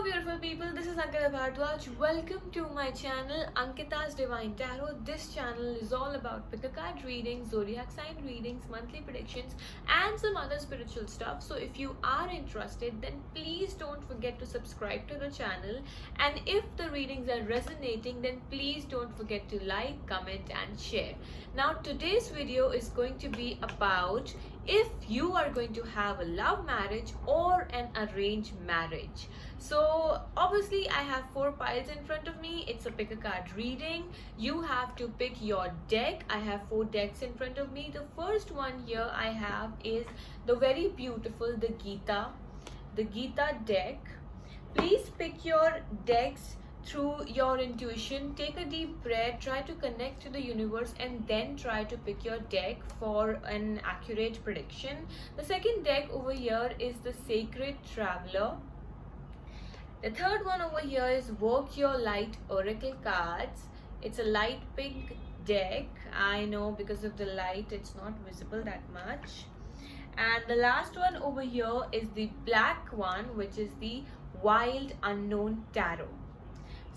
Hello beautiful people, this is Ankita Bhardwaj. Welcome to my channel Ankita's Divine Tarot. This channel is all about pick a card readings, zodiac sign readings, monthly predictions and some other spiritual stuff. So if you are interested, then please don't forget to subscribe to the channel, and if the readings are resonating, then please don't forget to like, comment and share. Now today's video is going to be about if you are going to have a love marriage or an arranged marriage. So obviously I have 4 piles in front of me. It's a pick a card reading. You have to pick your deck. I have 4 decks in front of me. The first one here I have is the very beautiful the Gita deck. Please pick your decks through your intuition. Take a deep breath, try to connect to the universe, and then try to pick your deck for an accurate prediction. The second deck over here is the Sacred Traveler. The third one over here is Work Your Light Oracle cards. It's a light pink deck. I know because of the light it's not visible that much. And the last one over here is the black one, which is the Wild Unknown Tarot.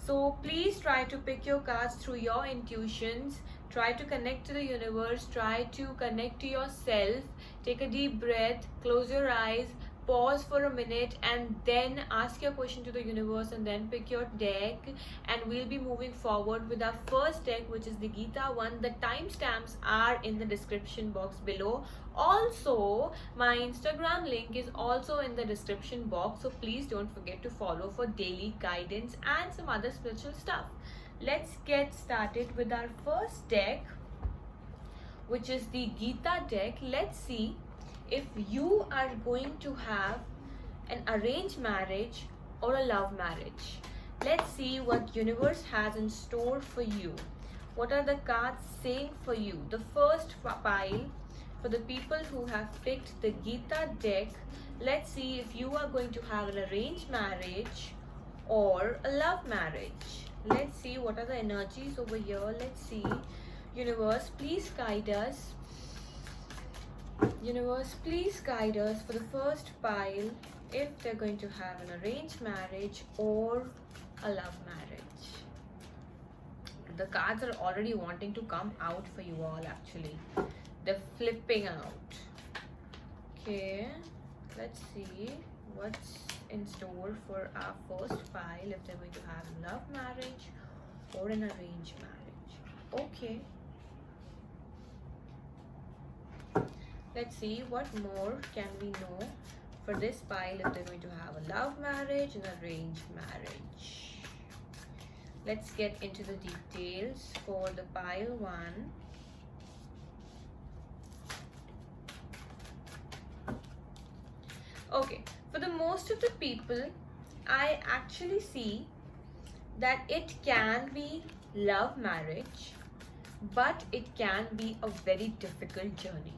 So please try to pick your cards through your intuitions. Try to connect to the universe. Try to connect to yourself. Take a deep breath. Close your eyes. Pause for a minute and then ask your question to the universe and then pick your deck, and we'll be moving forward with our first deck, which is the Gita one. The timestamps are in the description box below. Also, my Instagram link is also in the description box, so please don't forget to follow for daily guidance and some other spiritual stuff. Let's get started with our first deck, which is the Gita deck. Let's see if you are going to have an arranged marriage or a love marriage. Let's see what universe has in store for you. What are the cards saying for you? The first pile for the people who have picked the Gita deck. Let's see if you are going to have an arranged marriage or a love marriage. Let's see what are the energies over here. Let's see. Universe, please guide us. Universe, please guide us for the first pile if they're going to have an arranged marriage or a love marriage. The cards are already wanting to come out for you all actually. They're flipping out. Okay, let's see what's in store for our first pile if they're going to have a love marriage or an arranged marriage. Okay. Let's see what more can we know for this pile if they're going to have a love marriage and arranged marriage. Let's get into the details for the pile 1. Okay, for the most of the people, I actually see that it can be love marriage, but it can be a very difficult journey.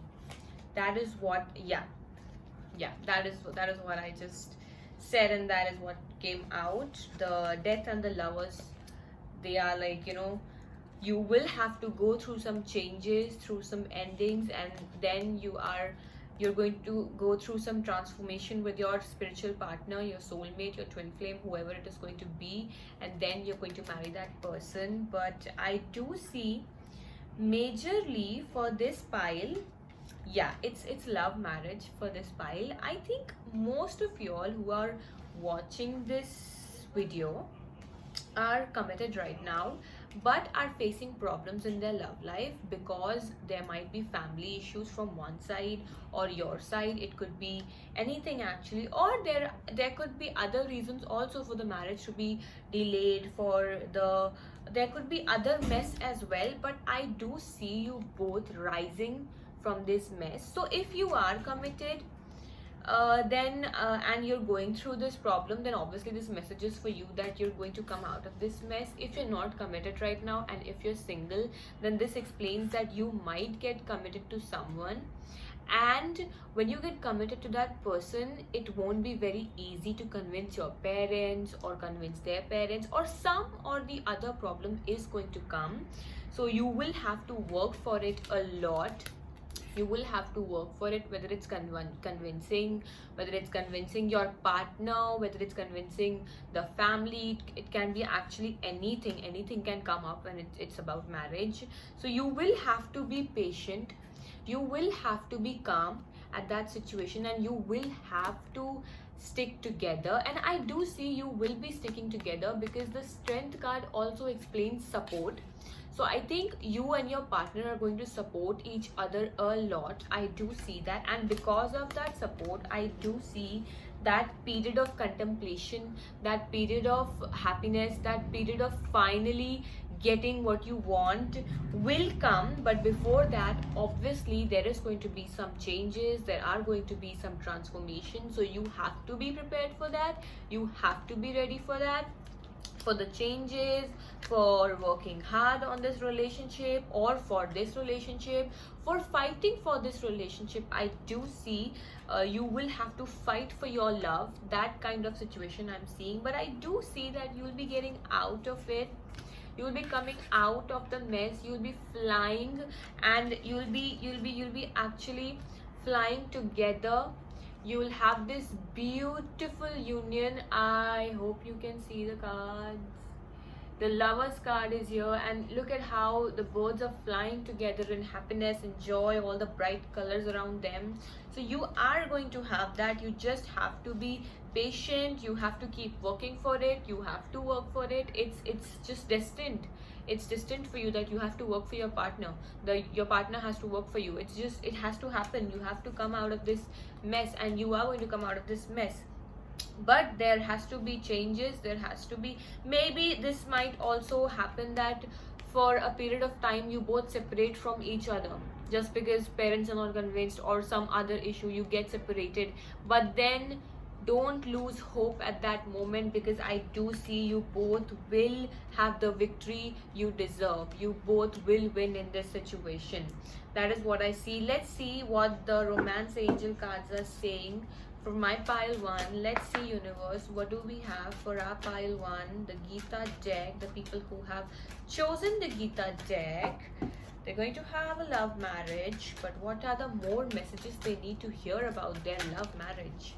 That is what, that is what I just said, and that is what came out. The Death and the Lovers, they are like, you will have to go through some changes, through some endings, and then you're going to go through some transformation with your spiritual partner, your soulmate, your twin flame, whoever it is going to be, and then you're going to marry that person. But I do see majorly for this pile, it's love marriage for this pile. I think most of y'all who are watching this video are committed right now, but are facing problems in their love life because there might be family issues from one side or your side. It could be anything actually, or there could be other reasons also for the marriage to be delayed. There could be other mess as well, but I do see you both rising from this mess. So if you are committed and you're going through this problem, then obviously this message is for you that you're going to come out of this mess. If you're not committed right now and if you're single, then this explains that you might get committed to someone, and when you get committed to that person, it won't be very easy to convince your parents or convince their parents, or some or the other problem is going to come. So you will have to work for it a lot. You will have to work for it, whether it's convincing, whether it's convincing your partner, whether it's convincing the family. It can be actually anything. Anything can come up when it's about marriage. So you will have to be patient. You will have to be calm at that situation, and you will have to stick together. And I do see you will be sticking together, because the strength card also explains support. So I think you and your partner are going to support each other a lot. I do see that, and because of that support, I do see that period of contemplation, that period of happiness, that period of finally getting what you want will come. But before that, obviously there is going to be some changes, there are going to be some transformation. So you have to be prepared for that, you have to be ready for that, for the changes, for working hard on this relationship, or for this relationship, for fighting for this relationship. I do see you will have to fight for your love. That kind of situation I'm seeing. But I do see that you will be getting out of it. You will be coming out of the mess. You will be flying, and you'll be actually flying together. You will have this beautiful union. I hope you can see the cards. The Lovers card is here, and look at how the birds are flying together in happiness and joy, all the bright colors around them. So you are going to have that. You just have to be patient. You have to keep working for it. You have to work for it. It's just destined. It's destined for you that you have to work for your partner. Your partner has to work for you. It has to happen. You have to come out of this mess, and you are going to come out of this mess. But there has to be changes. There has to be, maybe this might also happen that for a period of time you both separate from each other, just because parents are not convinced or some other issue, you get separated. But then don't lose hope at that moment, because I do see you both will have the victory you deserve. You both will win in this situation. That is what I see. Let's see what the romance angel cards are saying for my pile 1. Let's see, universe, what do we have for our pile 1? The Gita deck. The people who have chosen the Gita deck, they're going to have a love marriage. But what are the more messages they need to hear about their love marriage?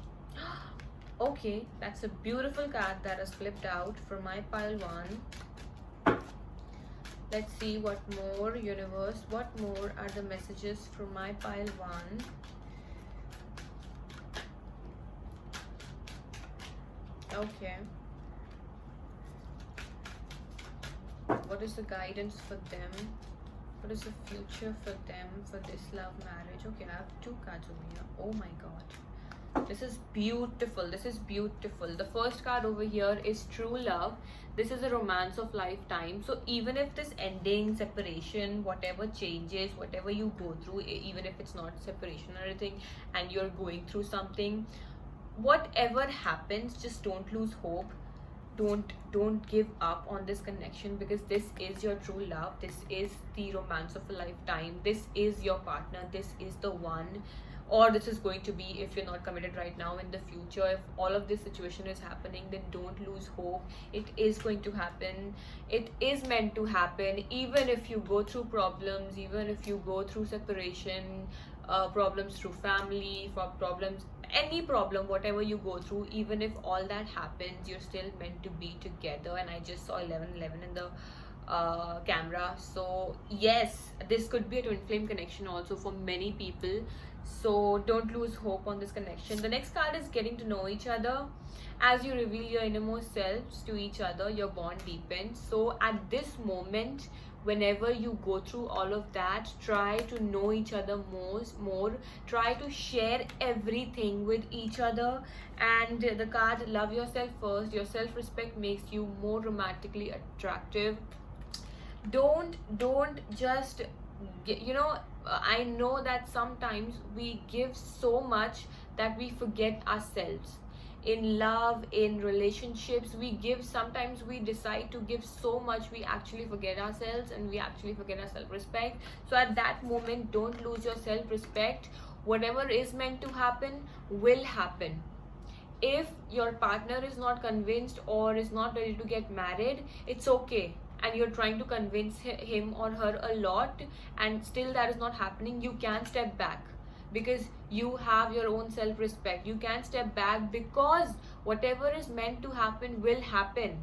Okay, that's a beautiful card that has flipped out for my pile 1. Let's see what more, universe, what more are the messages from my pile 1? Okay. What is the guidance for them? What is the future for them for this love marriage? Okay, I have 2 cards over here. Oh my god. This is beautiful. This is beautiful. The first card over here is true love. This is a romance of lifetime. So even if this ending, separation, whatever changes, whatever you go through, even if it's not separation or anything, and you're going through something, whatever happens, just don't lose hope. Don't give up on this connection, because this is your true love. This is the romance of a lifetime. This is your partner. This is the one, or this is going to be, if you're not committed right now, in the future. If all of this situation is happening, then don't lose hope. It is going to happen. It is meant to happen. Even if you go through problems, even if you go through separation, problems through family, for problems, any problem, whatever you go through, even if all that happens, you're still meant to be together. And I just saw 1111 in the camera. So yes, this could be a twin flame connection also for many people. So don't lose hope on this connection. The next card is getting to know each other. As you reveal your innermost selves to each other, your bond deepens. So at this moment, whenever you go through all of that, try to know each other more. Try to share everything with each other. And the card, love yourself first. Your self-respect makes you more romantically attractive. Don't just I know that sometimes we give so much that we forget ourselves. In love, in relationships, we give, sometimes we decide to give so much, we actually forget ourselves, and we actually forget our self-respect. So at that moment, don't lose your self-respect. Whatever is meant to happen will happen. If your partner is not convinced or is not ready to get married, it's okay. and you're trying to convince him or her a lot, and still that is not happening, you can step back, because you have your own self-respect. You can step back because whatever is meant to happen will happen.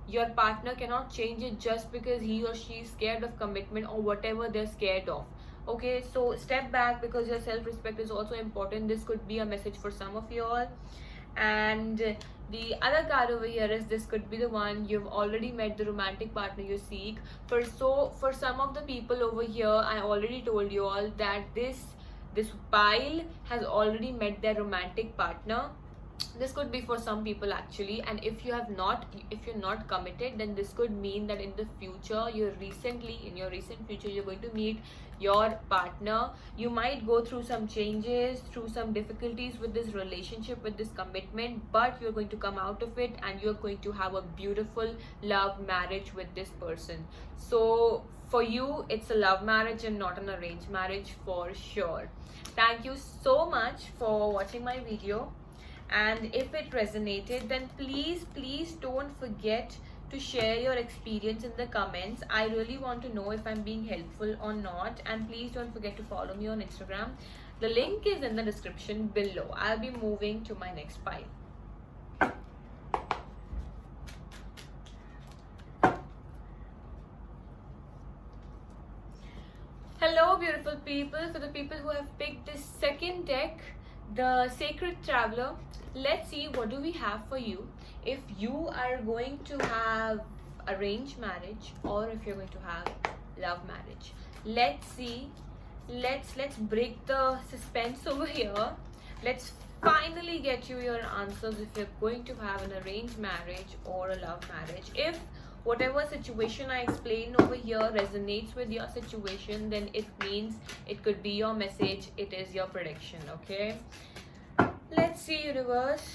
Your partner cannot change it just because he or she is scared of commitment or whatever they're scared of. Okay, so step back, because your self-respect is also important. This could be a message for some of you all. And the other card over here is, this could be the one, you've already met the romantic partner you seek. For some of the people over here, I already told you all that this pile has already met their romantic partner. This could be for some people actually, and if you're not committed, then this could mean that in the future, in your recent future, you're going to meet your partner. You might go through some changes, through some difficulties with this relationship, with this commitment, but you're going to come out of it, and you're going to have a beautiful love marriage with this person. So for you, it's a love marriage and not an arranged marriage for sure. Thank you so much for watching my video. And if it resonated, then please don't forget to share your experience in the comments. I really want to know if I'm being helpful or not. And please don't forget to follow me on Instagram. The link is in the description below. I'll be moving to my next pile. Hello beautiful people. For the people who have picked this second deck, the Sacred Traveler, let's see what do we have for you. If you are going to have arranged marriage, or if you're going to have love marriage, let's see. Let's break the suspense over here. Let's finally get you your answers if you're going to have an arranged marriage or a love marriage. If whatever situation I explain over here resonates with your situation, then it means it could be your message, it is your prediction. Okay, let's see, universe,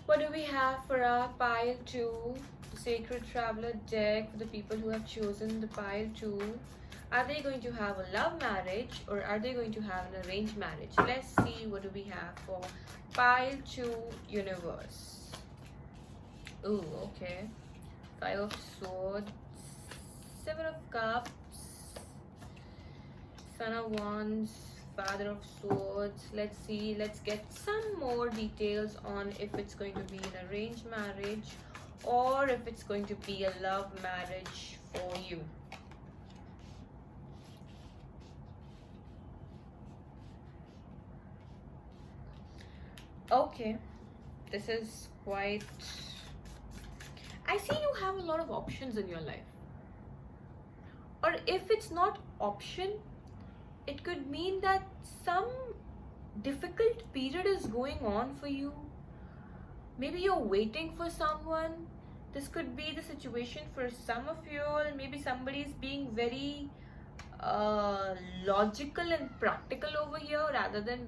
what do we have for our pile 2, Sacred Traveler deck, for the people who have chosen the pile 2. Are they going to have a love marriage, or are they going to have an arranged marriage? Let's see, what do we have for pile 2, universe. Ooh, okay. 5 of Swords, 7 of Cups, Son of Wands, Father of Swords. Let's see, let's get some more details on if it's going to be an arranged marriage or if it's going to be a love marriage for you. Okay, this is quite... I see you have a lot of options in your life. Or if it's not option, it could mean that some difficult period is going on for you. Maybe you're waiting for someone. This could be the situation for some of you. Maybe somebody's being very logical and practical over here, rather than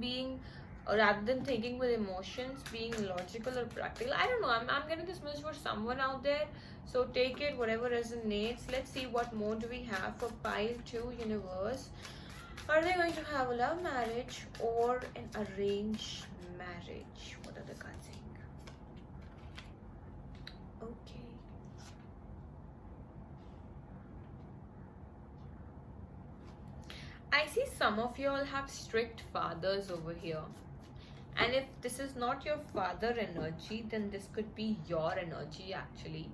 thinking with emotions, being logical or practical. I don't know, I'm getting this message for someone out there, so take it, whatever resonates. Let's see what more do we have for pile 2, universe. Are they going to have a love marriage or an arranged marriage? What are the cards saying? Okay. I see some of you all have strict fathers over here. And if this is not your father energy, then this could be your energy actually.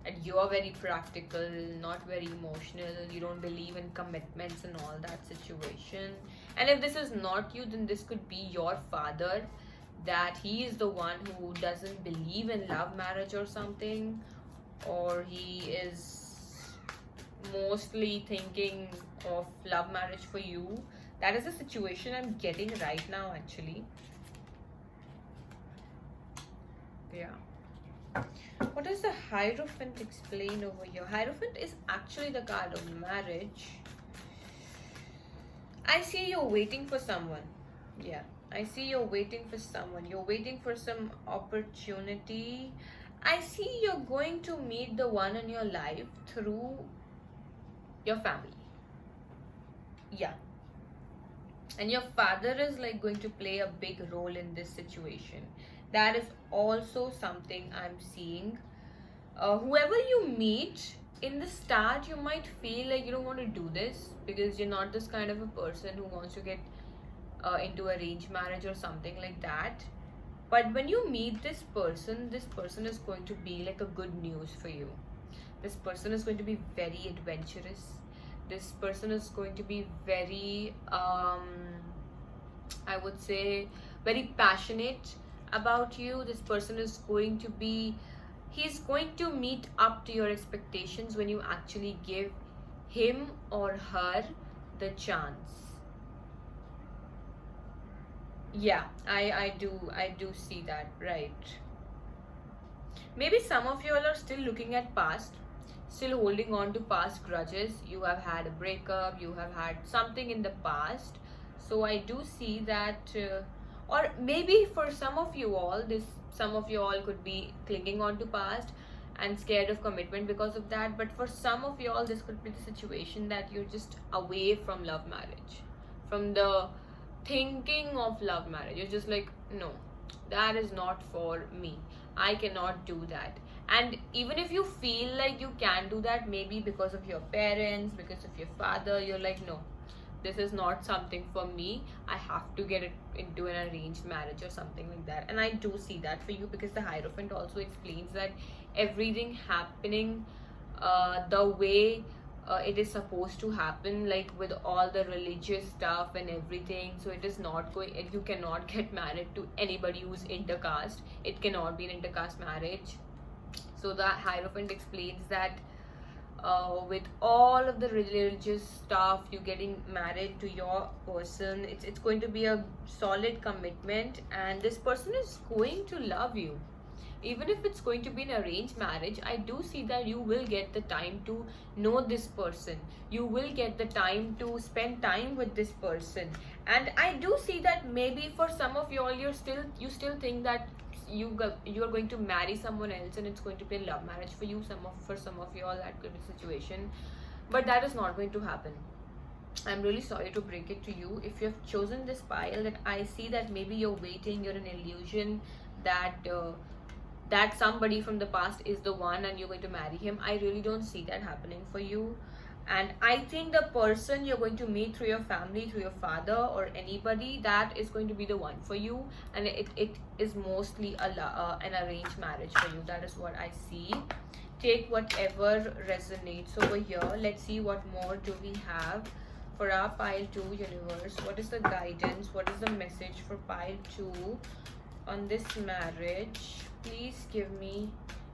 And you are very practical, not very emotional, you don't believe in commitments and all that situation. And if this is not you, then this could be your father, that he is the one who doesn't believe in love marriage or something, or he is mostly thinking of love marriage for you. That is the situation I'm getting right now actually. Yeah. What does the Hierophant explain over here? Hierophant is actually the card of marriage. I see you're waiting for someone. Yeah, I see you're waiting for someone. You're waiting for some opportunity. I see you're going to meet the one in your life through your family. Yeah. And your father is like going to play a big role in this situation. That is also something I'm seeing. whoever you meet in the start, you might feel like you don't want to do this because you're not this kind of a person who wants to get into arranged marriage or something like that. But when you meet this person is going to be like a good news for you. This person is going to be very adventurous. This person is going to be very I would say very passionate about you. This person is going to be, he's going to meet up to your expectations when you actually give him or her the chance. Yeah, I do see that, right? Maybe some of you all are still looking at past, still holding on to past grudges. You have had a breakup, you have had something in the past. So I do see that, or maybe for some of you all, this some of you all could be clinging on to past and scared of commitment because of that. But for some of you all, this could be the situation that you're just away from love marriage, from the thinking of love marriage. You're just like, no, that is not for me. I cannot do that. And even if you feel like you can do that, maybe because of your parents, because of your father, you're like, no, this is not something for me. I have to get it into an arranged marriage or something like that. And I do see that for you, because the Hierophant also explains that everything happening the way it is supposed to happen, like with all the religious stuff and everything. So it is not going, you cannot get married to anybody who's intercaste. It cannot be an intercaste marriage. So the Hierophant explains that with all of the religious stuff, you getting married to your person, it's going to be a solid commitment, and this person is going to love you. Even if it's going to be an arranged marriage, I do see that you will get the time to know this person. You will get the time to spend time with this person. And I do see that maybe for some of you all, you still think that you are going to marry someone else and it's going to be a love marriage for you. For some of you all, that could be the situation, but that is not going to happen. I'm really sorry to break it to you. If you have chosen this pile, that I see that maybe you're waiting, you're an illusion that that somebody from the past is the one and you're going to marry him. I really don't see that happening for you. And I think the person you're going to meet through your family, through your father or anybody, that is going to be the one for you. And it is mostly an arranged marriage for you. That is what I see. Take whatever resonates over here. Let's see what more do we have for our pile 2, universe. What is the guidance? What is the message for pile 2 on this marriage? Please give me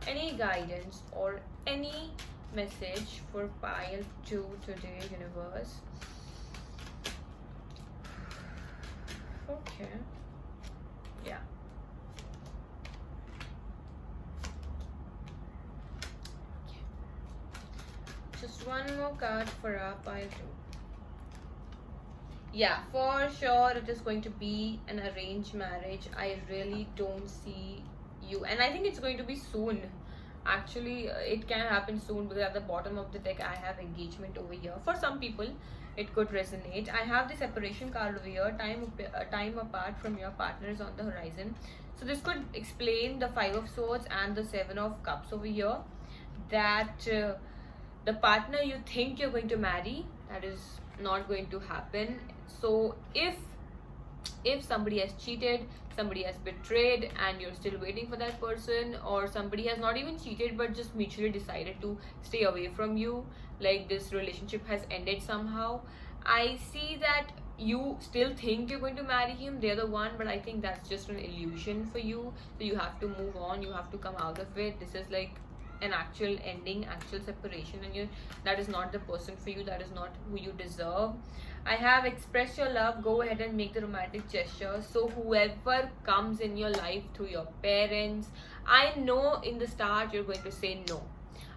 any guidance or any message for pile 2 today, universe. Okay. Yeah. Just one more card for our pile 2. Yeah, for sure it is going to be an arranged marriage. I really don't see you, and I think it's going to be soon. Actually, it can happen soon, because at the bottom of the deck I have engagement over here. For some people it could resonate. I have the separation card over here. Time apart from your partner is on the horizon. So this could explain the 5 of Swords and the 7 of Cups over here, that the partner you think you're going to marry, that is not going to happen. So if somebody has cheated, somebody has betrayed, and you're still waiting for that person, or somebody has not even cheated but just mutually decided to stay away from you, like this relationship has ended somehow, I see that you still think you're going to marry him, they're the one, but I think that's just an illusion for you. So you have to move on, you have to come out of it. This is like an actual ending, actual separation, and that is not the person for you, that is not who you deserve. I have express your love, go ahead and make the romantic gesture. So whoever comes in your life through your parents, I know in the start you're going to say no.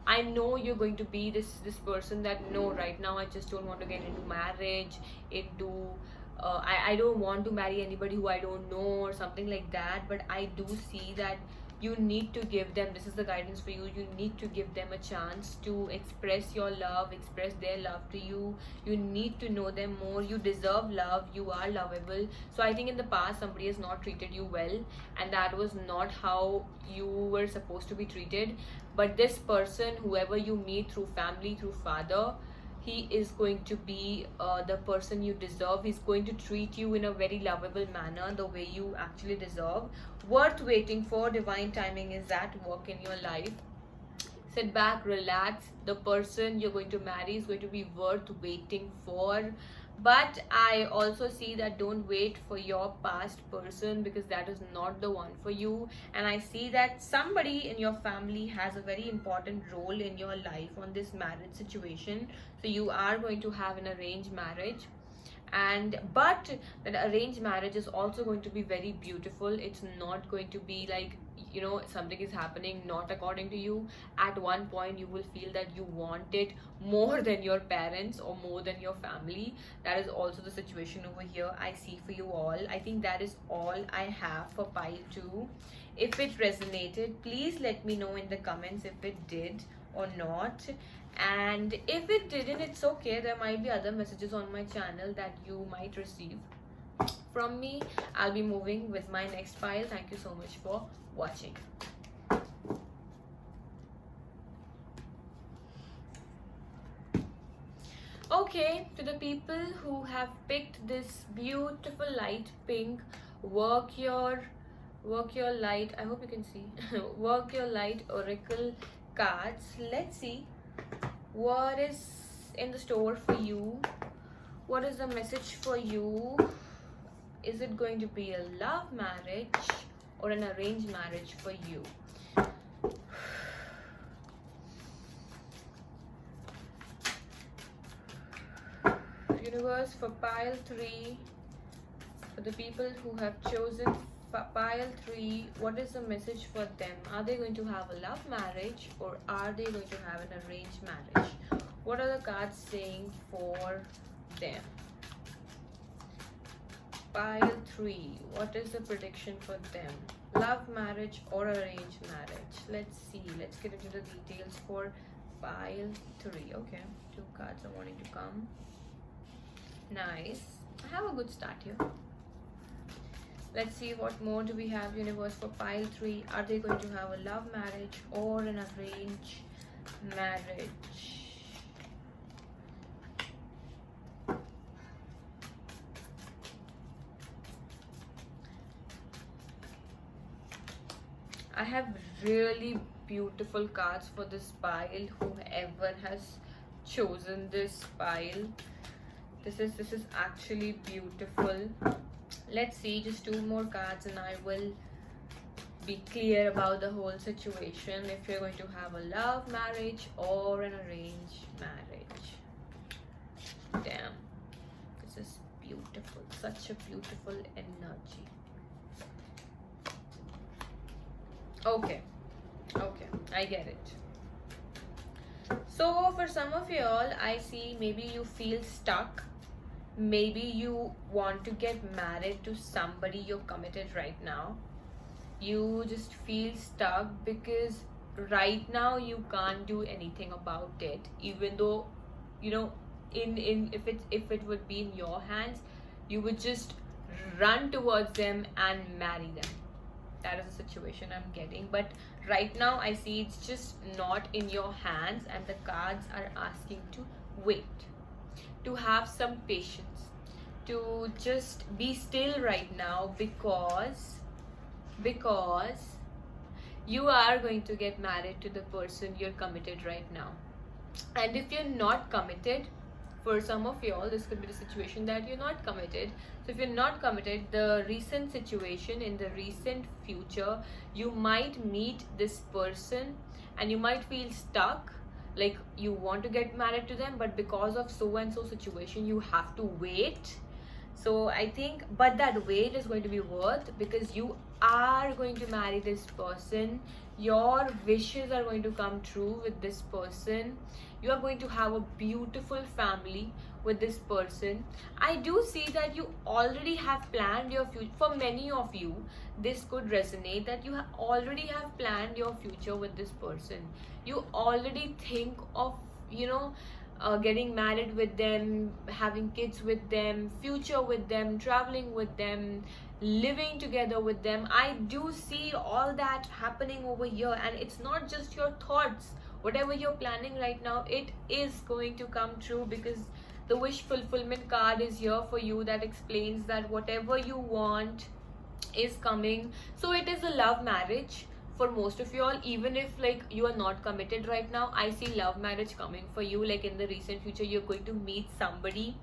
I know you're going to be this person that, no, right now I just don't want to get into marriage, I don't want to marry anybody who I don't know or something like that. But I do see that you need to give them, this is the guidance for you, you need to give them a chance to express your love, express their love to you. You need to know them more. You deserve love, you are lovable. So I think in the past somebody has not treated you well, and that was not how you were supposed to be treated. But this person, whoever you meet through family, through father, he is going to be the person you deserve. He's going to treat you in a very lovable manner, the way you actually deserve. Worth waiting for. Divine timing is at work in your life. Sit back, relax. The person you're going to marry is going to be worth waiting for. But I also see that don't wait for your past person, because that is not the one for you. And I see that somebody in your family has a very important role in your life on this marriage situation. So you are going to have an arranged marriage, and but that arranged marriage is also going to be very beautiful. It's not going to be like, you know, something is happening not according to you. At one point you will feel that you want it more than your parents or more than your family. That is also the situation over here I see for you all. I think that is all I have for pile 2. If it resonated, please let me know in the comments if it did or not. And if it didn't, it's okay. There might be other messages on my channel that you might receive from me. I'll be moving with my next pile. Thank you so much for watching. Okay, to the people who have picked this beautiful light pink, work your light, I hope you can see, work your light oracle cards. Let's see what is in the store for you. What is the message for you? Is it going to be a love marriage or an arranged marriage for you? Universe, for pile 3, for the people who have chosen pile 3, what is the message for them? Are they going to have a love marriage or are they going to have an arranged marriage? What are the cards saying for them? Pile 3, what is the prediction for them? Love marriage or arranged marriage? Let's see. Let's get into the details for pile 3. Okay, 2 cards are wanting to come. Nice. I have a good start here. Let's see what more do we have, universe, for pile 3. Are they going to have a love marriage or an arranged marriage? I have really beautiful cards for this pile. Whoever has chosen this pile, this is actually beautiful. Let's see, just 2 more cards and I will be clear about the whole situation, if you're going to have a love marriage or an arranged marriage. Damn, this is beautiful, such a beautiful energy. Okay, I get it. So for some of y'all, I see maybe you feel stuck. Maybe you want to get married to somebody you're committed right now. You just feel stuck because right now you can't do anything about it, even though, you know, if it would be in your hands, you would just run towards them and marry them. That is the situation I'm getting. But right now I see it's just not in your hands, and the cards are asking to wait, to have some patience, to just be still right now, because you are going to get married to the person you're committed right now. And if you're not committed, for some of y'all, this could be the situation that you're not committed. So if you're not committed, the recent situation, in the recent future, you might meet this person and you might feel stuck, like you want to get married to them, but because of so and so situation you have to wait. So I think, but that wait is going to be worth, because you are going to marry this person. Your wishes are going to come true with this person. You are going to have a beautiful family with this person. I do see that you already have planned your future. For many of you, this could resonate, that you already have planned your future with this person. You already think of, you know, getting married with them, having kids with them, future with them, traveling with them, living together with them. I do see all that happening over here, and it's not just your thoughts. Whatever you're planning right now, it is going to come true, because the wish fulfillment card is here for you, that explains that whatever you want is coming. So it is a love marriage for most of you all. Even if like you are not committed right now, I see love marriage coming for you. Like in the recent future, you're going to meet somebody,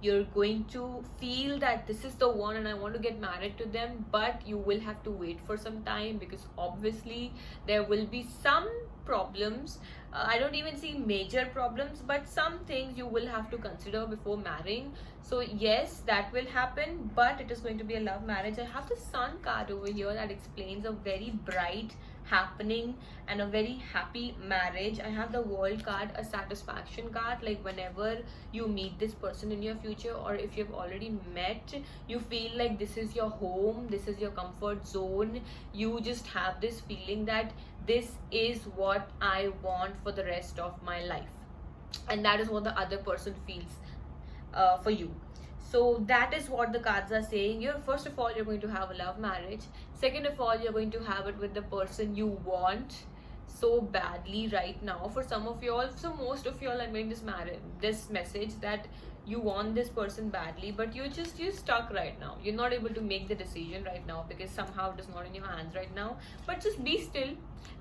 you're going to feel that this is the one and I want to get married to them, but you will have to wait for some time, because obviously there will be some problems. I don't even see major problems, but some things you will have to consider before marrying. So yes, that will happen, but it is going to be a love marriage. I have the Sun card over here that explains a very bright happening and a very happy marriage. I have the World card, a satisfaction card, like whenever you meet this person in your future, or if you've already met, you feel like this is your home, this is your comfort zone. You just have this feeling that this is what I want for the rest of my life, and that is what the other person feels for you. So that is what the cards are saying. You're, first of all, you're going to have a love marriage. Second of all, you're going to have it with the person you want so badly right now. For some of you all, so most of you all, I'm getting this message that you want this person badly, but you're stuck right now. You're not able to make the decision right now, because somehow it is not in your hands right now. But just be still,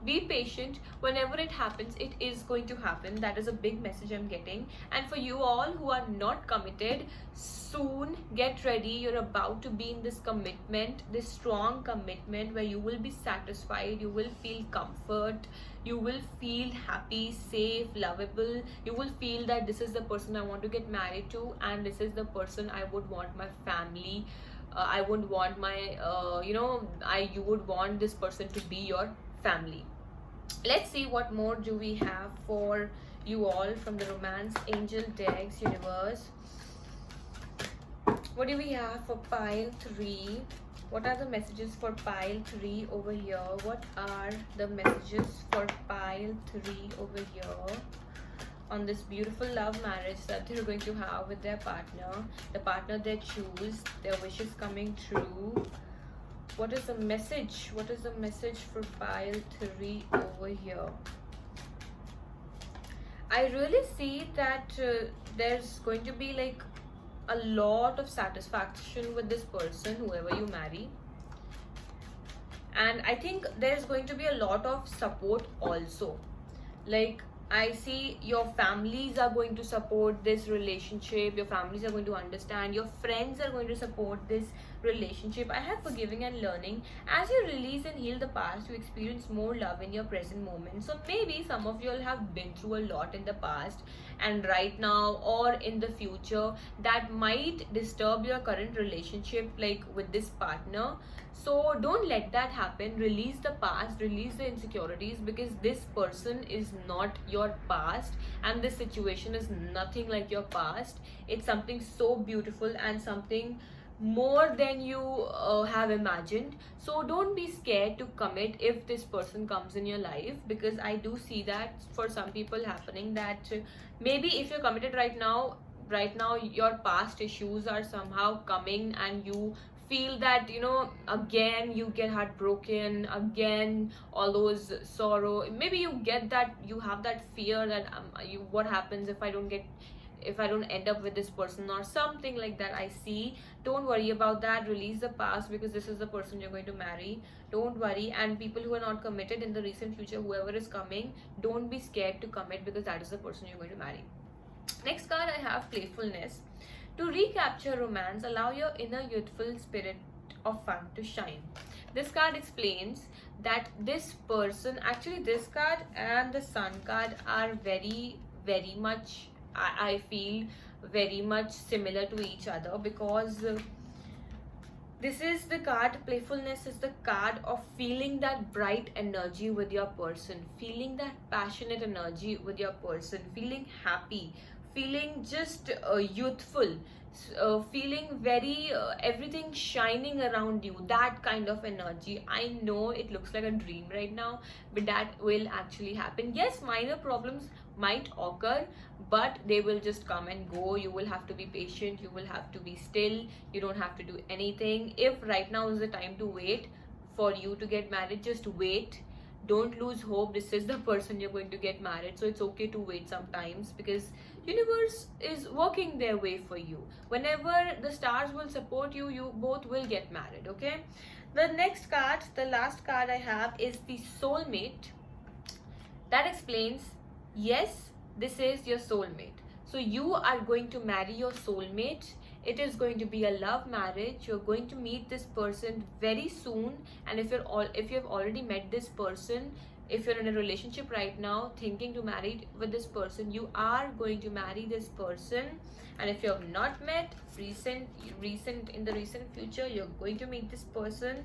be patient. Whenever it happens, it is going to happen. That is a big message I'm getting. And for you all who are not committed, soon get ready. You're about to be in this commitment, this strong commitment, where you will be satisfied, you will feel comfort, you will feel happy, safe, lovable. You will feel that this is the person I want to get married to, and this is the person I would want my family. I would want my you would want this person to be your family. Let's see what more do we have for you all from the Romance Angel decks, universe. What do we have for pile 3? What are the messages for pile 3 over here? What are the messages for pile 3 over here on this beautiful love marriage that they're going to have with their partner, the partner they choose, their wishes coming true? What is the message? What is the message for pile 3 over here? I really see that there's going to be like a lot of satisfaction with this person, whoever you marry. And I think there's going to be a lot of support also. Like, I see your families are going to support this relationship. Your families are going to understand. Your friends are going to support this relationship. I have forgiving and learning. As you release and heal the past, you experience more love in your present moment. So maybe some of you all have been through a lot in the past, and right now or in the future, that might disturb your current relationship, like with this partner. So don't let that happen. Release the past, release the insecurities, because this person is not your past, and this situation is nothing like your past. It's something so beautiful and something more than you have imagined. So don't be scared to commit if this person comes in your life, because I do see that for some people happening, that maybe if you're committed right now, your past issues are somehow coming, and you feel that, you know, again you get heartbroken, again all those sorrow. Maybe you get that, you have that fear that what happens if I don't end up with this person, or something like that. I see. Don't worry about that. Release the past, because this is the person you're going to marry. Don't worry. And people who are not committed in the recent future, whoever is coming, don't be scared to commit, because that is the person you're going to marry. Next card I have playfulness. To recapture romance, allow your inner youthful spirit of fun to shine. This card explains that this person, actually this card and the Sun card are very, very much, I feel, very much similar to each other, because this is the card. Playfulness is the card of feeling that bright energy with your person, feeling that passionate energy with your person, feeling happy, feeling just youthful, feeling very everything shining around you, that kind of energy. I know it looks like a dream right now, but that will actually happen. Yes, minor problems might occur, but they will just come and go. You will have to be patient, you will have to be still, you don't have to do anything. If right now is the time to wait for you to get married, just wait. Don't lose hope. This is the person you're going to get married, so it's okay to wait sometimes, because universe is working their way for you. Whenever the stars will support you, you both will get married. Okay, the next card, the last card I have, is the soulmate. That explains, yes, this is your soulmate. So you are going to marry your soulmate. It is going to be a love marriage. You're going to meet this person very soon. And if you have already met this person, if you're in a relationship right now thinking to marry with this person, you are going to marry this person. And if you have not met in the recent future, you're going to meet this person.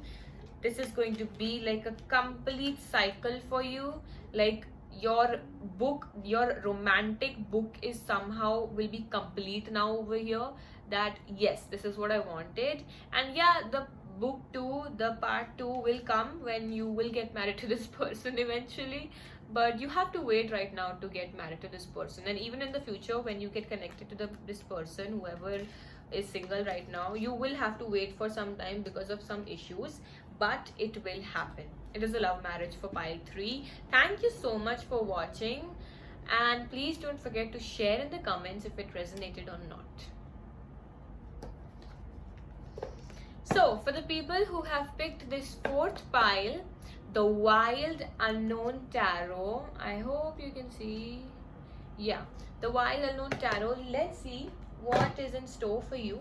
This is going to be like a complete cycle for you. Like your romantic book is somehow will be complete now over here, that yes, this is what I wanted. And yeah, the book 2, the part 2 will come when you will get married to this person eventually, but you have to wait right now to get married to this person. And even in the future, when you get connected to this person, whoever is single right now, you will have to wait for some time because of some issues, but it will happen. It is a love marriage for pile 3. Thank you so much for watching, and please don't forget to share in the comments if it resonated or not. So for the people who have picked this 4th pile, the Wild Unknown Tarot, I hope you can see. Yeah, the Wild Unknown Tarot. Let's see what is in store for you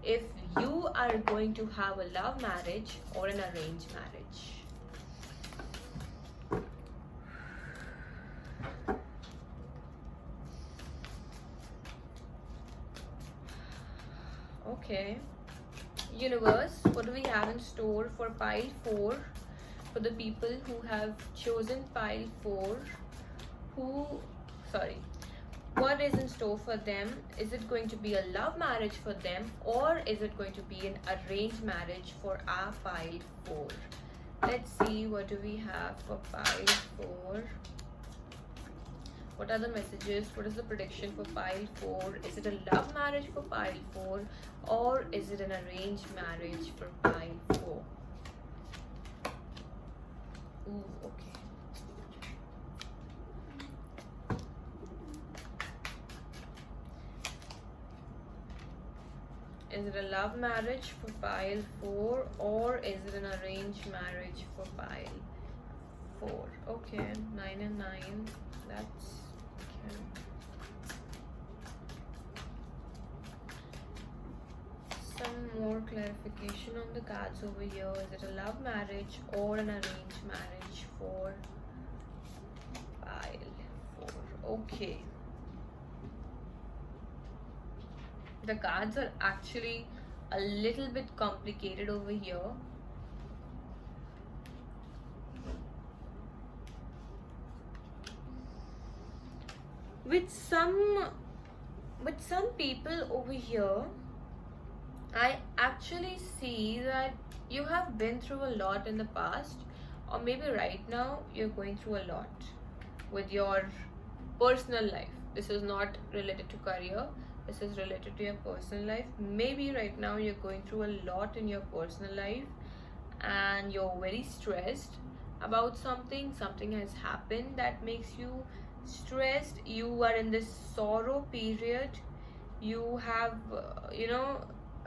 if you are going to have a love marriage or an arranged marriage. Okay, universe, what do we have in store for pile 4? For the people who have chosen pile 4, what is in store for them? Is it going to be a love marriage for them, or is it going to be an arranged marriage for our pile 4? Let's see, what do we have for pile 4? What are the messages? What is the prediction for pile 4? Is it a love marriage for pile 4, or is it an arranged marriage for pile 4? Ooh, okay. Is it a love marriage for pile 4, or is it an arranged marriage for pile 4? Okay, 9 and 9. That's okay. Some more clarification on the cards over here. Is it a love marriage or an arranged marriage for pile 4? Okay. The cards are actually a little bit complicated over here. With some people over here, I actually see that you have been through a lot in the past, or maybe right now you're going through a lot with your personal life. This is not related to career. This is related to your personal life. Maybe right now you're going through a lot in your personal life and you're very stressed about something. Something has happened that makes you stressed. You are in this sorrow period. You have,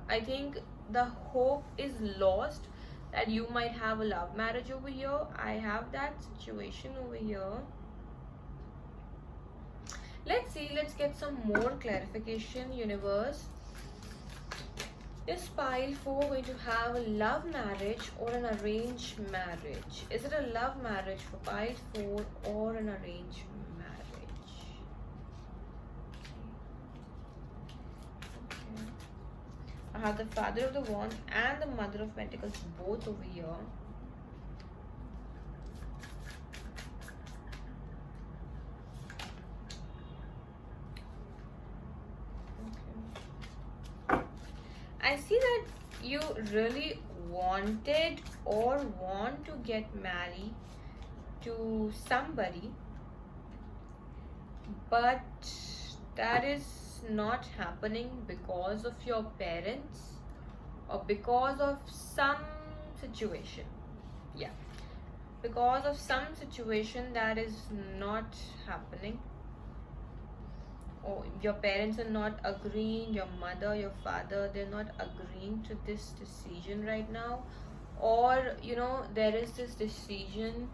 I think the hope is lost that you might have a love marriage over here. I have that situation over here. Let's see, let's get some more clarification, universe. Is pile 4 going to have a love marriage or an arranged marriage? Is it a love marriage for pile 4 or an arranged marriage? I have the Father of the Wands and the Mother of Pentacles both over here. Okay. I see that you really wanted or want to get married to somebody, but that is not happening because of your parents or because of some situation. Yeah, because of some situation that is not happening, or your parents are not agreeing, your mother, your father, they're not agreeing to this decision right now, or there is this decision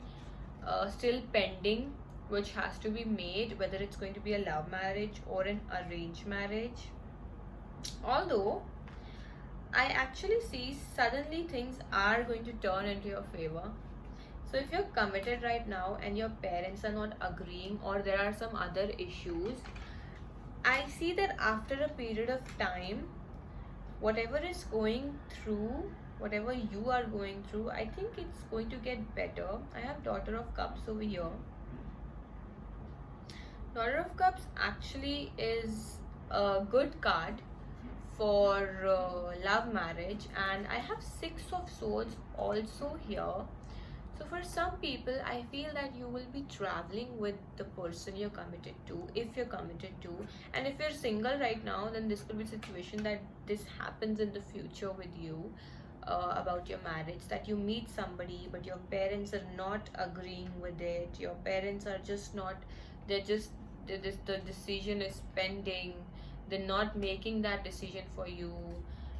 still pending which has to be made, whether it's going to be a love marriage or an arranged marriage. Although I actually see suddenly things are going to turn into your favor. So if you're committed right now and your parents are not agreeing, or there are some other issues, I see that after a period of time, whatever is going through, whatever you are going through, I think it's going to get better. I have Daughter of Cups over here. Daughter of Cups actually is a good card for love marriage, and I have Six of Swords also here. So for some people, I feel that you will be traveling with the person you're committed to, if you're committed to. And if you're single right now, then this could be a situation that this happens in the future with you, about your marriage, that you meet somebody but your parents are not agreeing with it. Your parents are just not, the decision is pending. They're not making that decision for you,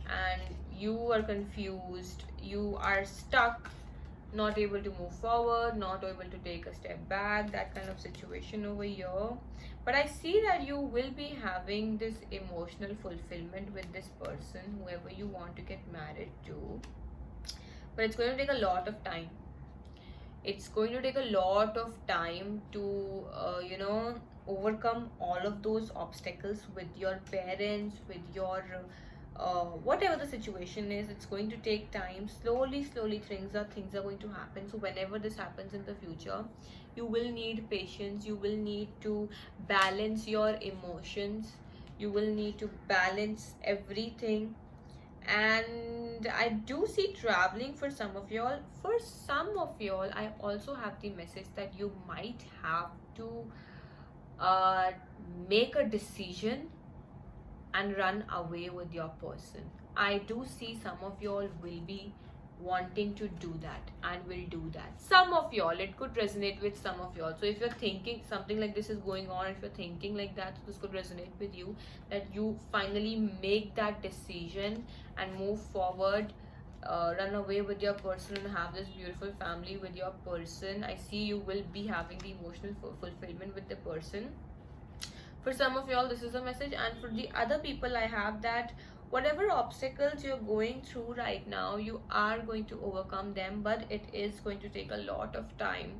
and you are confused, you are stuck, not able to move forward, not able to take a step back, that kind of situation over here. But I see that you will be having this emotional fulfillment with this person, whoever you want to get married to. But it's going to take a lot of time. It's going to take a lot of time to overcome all of those obstacles with your parents, with your whatever the situation is. It's going to take time. Slowly things are going to happen. So whenever this happens in the future, you will need patience, you will need to balance your emotions, you will need to balance everything. And I do see traveling for some of y'all. For some of y'all, I also have the message that you might have to uh, make a decision and run away with your person. I do see some of y'all will be wanting to do that and will do that. Some of y'all, it could resonate with some of y'all. So if you're thinking something like this is going on, if you're thinking like that, this could resonate with you, that you finally make that decision and move forward, run away with your person and have this beautiful family with your person. I see you will be having the emotional fulfillment with the person. For some of y'all, this is a message. And for the other people, I have that whatever obstacles you're going through right now, you are going to overcome them, but it is going to take a lot of time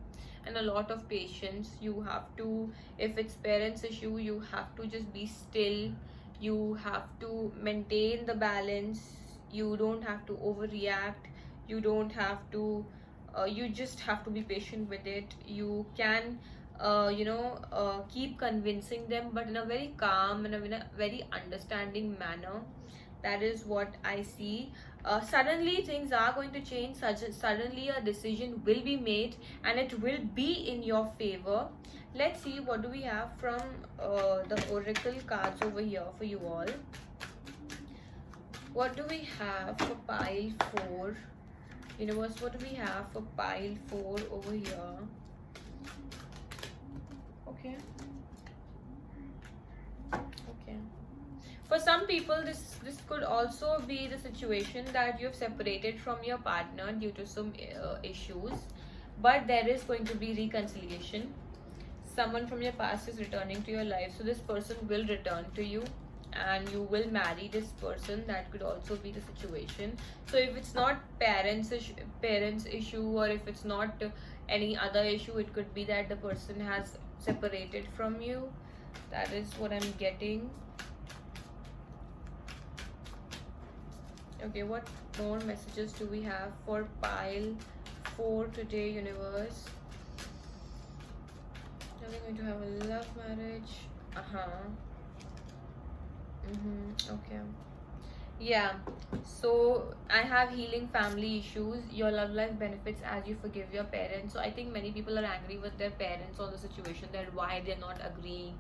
and a lot of patience. You have to, if it's parents issue, you have to just be still, you have to maintain the balance, you don't have to overreact, you don't have to you just have to be patient with it. You can keep convincing them, but in a very calm and in a very understanding manner. That is what I see. Suddenly things are going to change. Suddenly a decision will be made and it will be in your favor. Let's see what do we have from the oracle cards over here for you all. What do we have for pile 4? Universe, what do we have for pile 4 over here? Okay. For some people, this could also be the situation that you've separated from your partner due to some issues, but there is going to be reconciliation. Someone from your past is returning to your life, so this person will return to you and you will marry this person. That could also be the situation. So if it's not parents issue, or if it's not any other issue, it could be that the person has separated from you. That is what I'm getting. Okay, what more messages do we have for pile 4 today, universe? Are they going to have a love marriage? Okay. Yeah, so I have healing family issues. Your love life benefits as you forgive your parents. So I think many people are angry with their parents on the situation, that why they're not agreeing,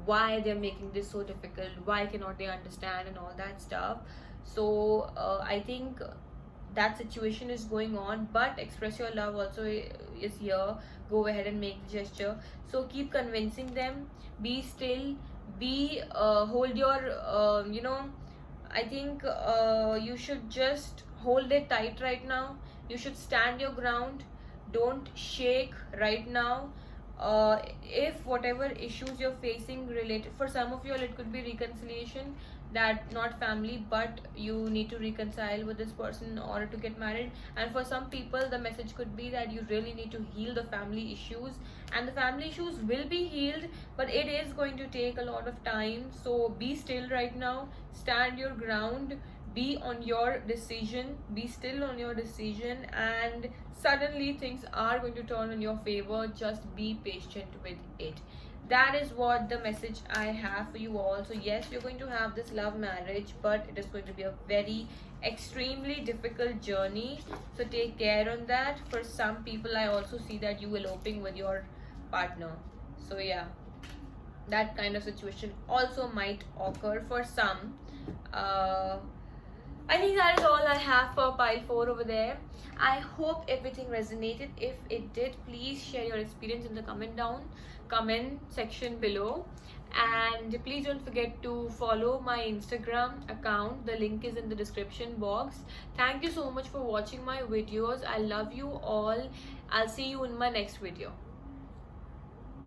why they're making this so difficult, why cannot they understand, and all that stuff. So I think that situation is going on, but express your love also is here. Go ahead and make the gesture. So keep convincing them. Be still. Be hold your I think you should just hold it tight right now. You should stand your ground. Don't shake right now. If whatever issues you're facing related, for some of you all it could be reconciliation, that not family, but you need to reconcile with this person in order to get married. And for some people the message could be that you really need to heal the family issues, and the family issues will be healed, but it is going to take a lot of time. So be still right now, stand your ground, be on your decision, be still on your decision, and suddenly things are going to turn in your favor. Just be patient with it. That is what the message I have for you all. So yes, you're going to have this love marriage, but it is going to be a very extremely difficult journey. So take care on that. For some people, I also see that you eloping with your partner. So yeah, that kind of situation also might occur for some. I think that is all I have for pile 4 over there. I hope everything resonated. If it did, please share your experience in the comment section below. And please don't forget to follow my Instagram account. The link is in the description box. Thank you so much for watching my videos. I love you all. I'll see you in my next video.